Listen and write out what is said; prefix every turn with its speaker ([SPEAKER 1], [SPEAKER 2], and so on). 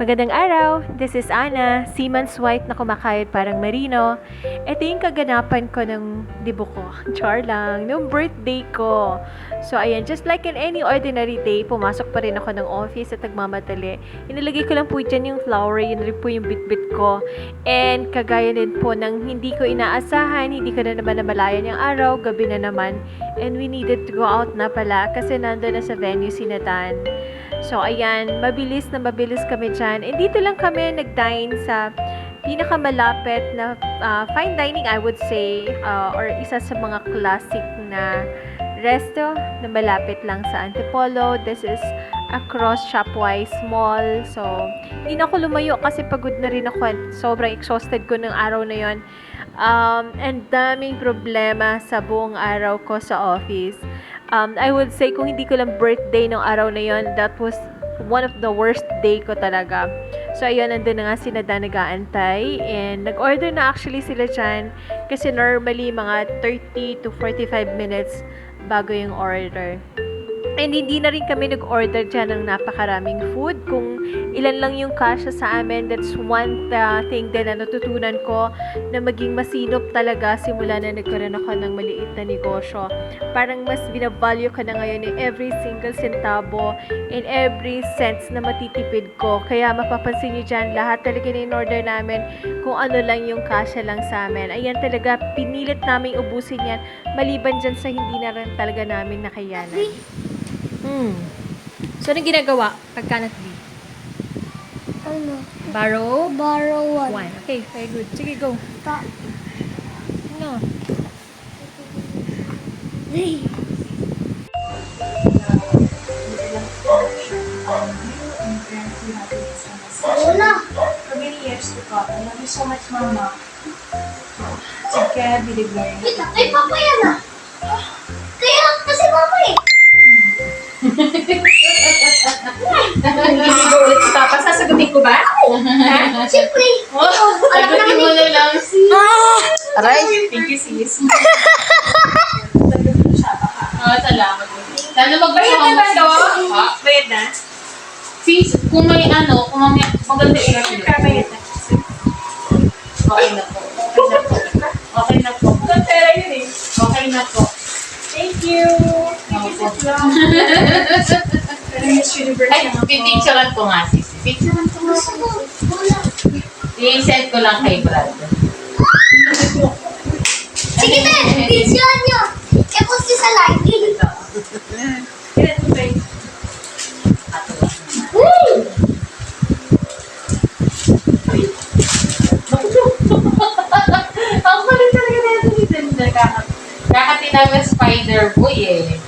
[SPEAKER 1] Magandang araw! This is Ana, seaman's wife na kumakayod parang marino. Ito yung kaganapan ko ng dibo ko. Char lang, nung birthday ko. So ayan, just like in any ordinary day, pumasok pa rin ako ng office at nagmamadali. Inilagay ko lang po dyan yung flower, yun rin po yung bit-bit ko. And kagaya din po ng hindi ko inaasahan, hindi ko na naman namalayan yung araw, gabi na naman. And we needed to go out na pala kasi nandun na sa venue si Nathan. So, ayan, mabilis kami dyan. And dito lang kami nag-dine sa pinakamalapit na fine dining, I would say, or isa sa mga classic na resto na malapit lang sa Antipolo. This is across Shopwise Mall. So, hindi na ako lumayo kasi pagod na rin ako. Sobrang exhausted ko ng araw na yon. And daming problema sa buong araw ko sa office. I would say kung hindi ko lang birthday nung araw na yon, that was one of the worst day ko talaga. So, ayun, nandun na nga si Nada nag-aantay. And nag-order na actually sila dyan. Kasi normally, mga 30 to 45 minutes bago yung order. And hindi na rin kami nag-order dyan ng napakaraming food. Kung ilan lang yung kasya sa amin, that's one thing din na natutunan ko na maging masinop talaga simula na nagkaroon ako ng maliit na negosyo. Parang mas binavalue ka na ngayon in every single centavo, in every cents na matitipid ko. Kaya mapapansin nyo dyan, lahat talaga na in-order namin kung ano lang yung kasya lang sa amin. Ayan talaga, pinilit namin ubusin yan, maliban dyan sa hindi na rin talaga namin nakayanan. So, anong ginagawa pagka nag-leave?
[SPEAKER 2] Ano?
[SPEAKER 1] Borrow?
[SPEAKER 2] Borrow one.
[SPEAKER 1] One. Okay, very good. Sige, go. No.
[SPEAKER 2] Hey. Una.
[SPEAKER 3] For many years to come. I love you so much, Mama. Take care, be the glory.
[SPEAKER 2] Kita, kay Papa yan ah. Kaya kasi Papa eh.
[SPEAKER 3] Hindi ko ulit si Papa. Sasagutin ko ba? Ha?
[SPEAKER 2] Siyempre. Alam
[SPEAKER 3] Sagutin mo
[SPEAKER 2] namin.
[SPEAKER 3] na lang, sis.
[SPEAKER 4] Aray!
[SPEAKER 3] Thank you, sis. Sagutin siya, baka.
[SPEAKER 4] Salamat. Lalo magbasa
[SPEAKER 3] Bayad na ba to?
[SPEAKER 4] Ha?
[SPEAKER 3] Bayad na?
[SPEAKER 4] Sis, kung may kung mamaya, maganda i-review.
[SPEAKER 3] Bayad na.
[SPEAKER 4] Okay na po. Okay na po.
[SPEAKER 3] Ang pera yun eh.
[SPEAKER 4] Okay na po.
[SPEAKER 3] Thank you. Thank you, sis. Pero Miss Universe
[SPEAKER 4] Ay,
[SPEAKER 3] lang ako.
[SPEAKER 4] pipicturean ko nga, sis. Pipicturean ko nga. I-send ko lang kay Brad.
[SPEAKER 2] Sige na, videoan nyo. I-post nyo sa live.
[SPEAKER 3] Kailan mo ba yun?
[SPEAKER 4] Ang kulit talaga na ito ni Tinder. Kakatinag na Spider-Boy eh.